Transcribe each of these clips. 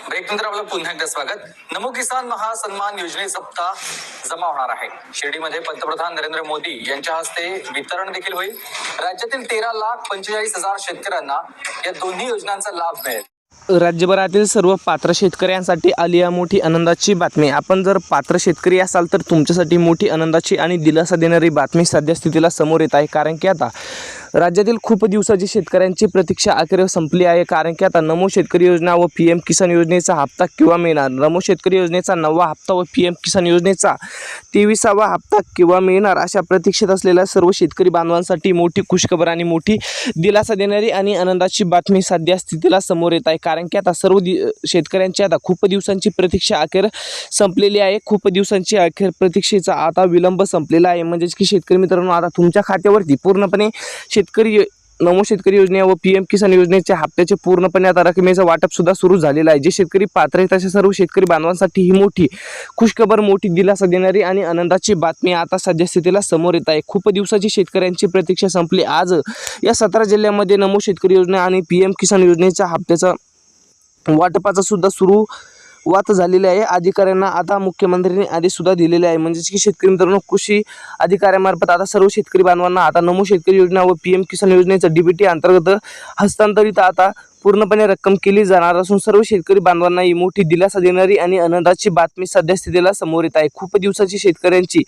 ब्रेकनंतर आपलं पुन्हा एकदा स्वागत। नमो किसान महासन्मान योजनेचा हप्ता जमा होणार आहे। शिर्डीमध्ये पंतप्रधान नरेंद्र मोदी यांच्या हस्ते वितरण देखील होईल। राज्यातील 13,45,000 शेतकऱ्यांना या दोन्ही योजनांचा लाभ मिळेल। राज्यभरातील सर्व पात्र शेतकऱ्यांसाठी आली आहे मोठी आनंदाची बातमी। आपण जर पात्र शेतकरी असाल तर तुमच्यासाठी मोठी आनंदाची आणि दिलासा देणारी बातमी सध्या स्थितीला समोर येत आहे। कारण की आता राज्यातील खूप दिवसाची शेतकऱ्यांची प्रतीक्षा अखेर संपली आहे। कारण की आता नमो शेतकरी योजना व पीएम किसान योजनेचा हप्ता केव्हा मिळणार, नमो शेतकरी योजनेचा 9वा हप्ता व पीएम किसान योजनेचा 23वा हप्ता केव्हा मिळणार, अशा प्रतीक्षेत असलेल्या सर्व शेतकरी बांधवांसाठी मोठी खुशखबर आणि मोठी दिलासा देणारी आणि आनंदाची बातमी सध्या स्थितीला समोर येत आहे। कारण की आता सर्व शेतकऱ्यांची आता खूप दिवसांची प्रतीक्षा अखेर संपलेली आहे। खूप दिवसांची अखेर प्रतीक्षेचा आता विलंब संपलेला आहे। म्हणजेच की शेतकरी मित्रांनो, आता तुमच्या खात्यावरती पूर्णपणे नमो शेतकरी योजना व पीएम किसान योजनेच्या हप्त्याचे पूर्णपणे आता रकमेचं वाटप सुद्धा सुरू झालेलं आहे। जे शेतकरी पात्र आहेत अशा सर्व शेतकरी बांधवांसाठी ही मोठी खुशखबर, मोठी दिलासा देणारी आणि आनंदाची बातमी आता सध्या स्थितीला समोर येत आहे। खूप दिवसाची शेतकऱ्यांची प्रतीक्षा संपली। आज या 17 जिल्ह्यामध्ये नमो शेतकरी योजना आणि पीएम किसान योजनेच्या हप्त्याचा वाटपाचा सुद्धा सुरुवात झालेली आहे। अधिकाऱ्यांना आता मुख्यमंत्र्यांनी आदेश सुद्धा दिलेले आहे। म्हणजेच की शेतकरी मित्रांनो, कृषी अधिकाऱ्यांमार्फत आता सर्व शेतकरी बांधवांना आता नमो शेतकरी योजना व पीएम किसान योजनेचं डीबीटी अंतर्गत हस्तांतरित आता पूर्णपणे रक्कम केली जाणार असून सर्व शेतकरी बांधवांना ही मोठी दिलासा देणारी आणि आनंदाची बातमी सध्या स्थितीला समोर येत आहे। खूप दिवसाची शेतकऱ्यांची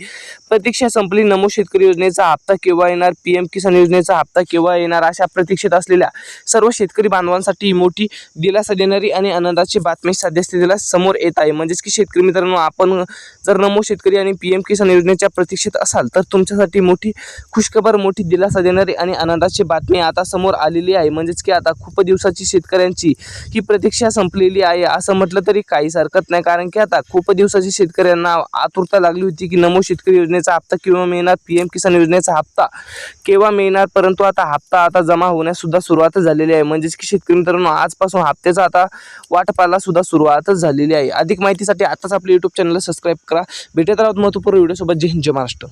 प्रतीक्षा संपली। नमो शेतकरी योजनेचा हप्ता केव्हा येणार, पीएम किसान योजनेचा हप्ता केव्हा येणार, अशा प्रतीक्षेत असलेल्या सर्व शेतकरी बांधवांसाठी मोठी दिलासा देणारी आणि आनंदाची बातमी सध्या स्थितीला समोर येत आहे। म्हणजेच की शेतकरी मित्रांनो, आपण जर नमो शेतकरी आणि पीएम किसान योजनेच्या प्रतीक्षेत असाल तर तुमच्यासाठी मोठी खुशखबर, मोठी दिलासा देणारी आणि आनंदाची बातमी आता समोर आलेली आहे। म्हणजेच की आता खूप दिवसाची शेतकऱ्यांची ही प्रतीक्षा संपलेली आहे असं म्हटलं तरी काहीच हरकत नाही। कारण की आता खूप दिवसाची शेतकऱ्यांना आतुरता लागली होती की नमो शेतकरी योजनेचा हप्ता केव्हा मिळणार, पीएम किसान योजनेचा हप्ता केव्हा मिळणार, परंतु आता हप्ता आता जमा होण्यास सुद्धा सुरुवात झालेली आहे। म्हणजेच की शेतकरी मित्रांनो, आजपासून हप्त्याचा आता वाटपाला सुद्धा सुरुवात झालेली आहे। अधिक माहितीसाठी आताच आपल्या YouTube चॅनलला सबस्क्राईब करा। भेटत आहोत महत्त्वपूर्ण व्हिडिओ सोबत। जय हिंद, जय महाराष्ट्र।